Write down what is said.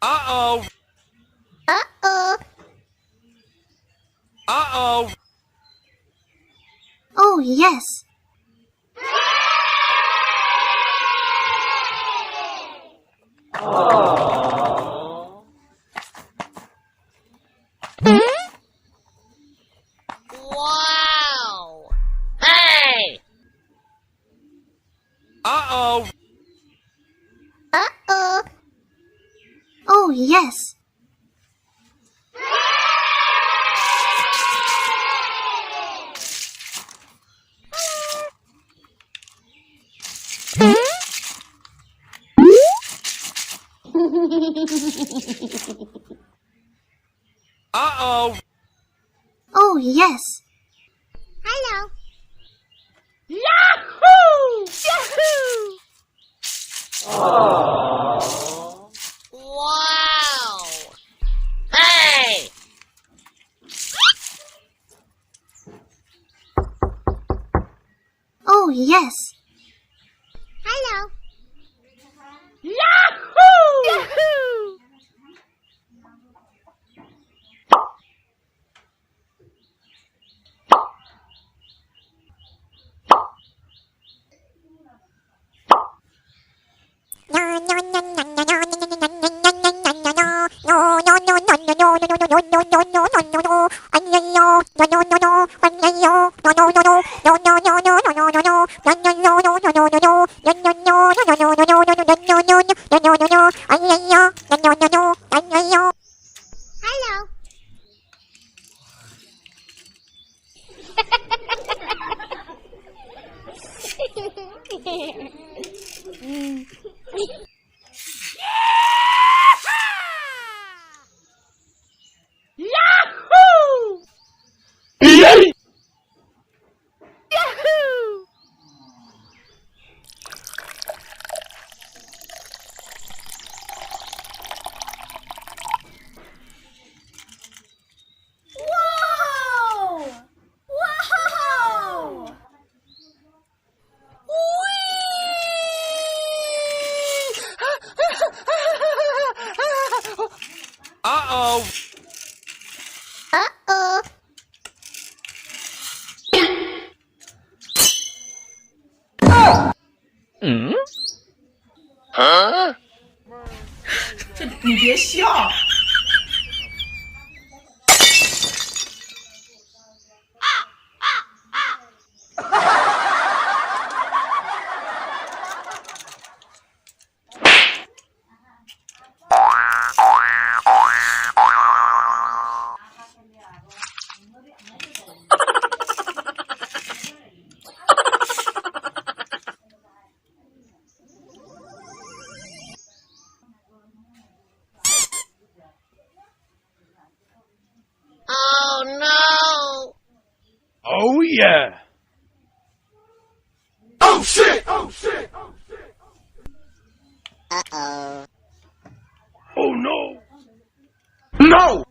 Uh-oh. Uh-oh. Uh-oh. Oh, yes. Wow! Hey! Uh-oh. Uh-oh. Oh, yes. Uh-oh. Oh, yes. Hello! Yahoo! Yahoo! Wow! Hey! Oh, yes. Hello! Yahoo! Yahoo! Hello. Yahoo! Yahoo! Whoa! Wow! Uh-oh. Uh-oh. Huh? 你别笑。Oh no! Oh, yeah. Oh, shit! Oh, shit! Uh-oh. Oh, no. No!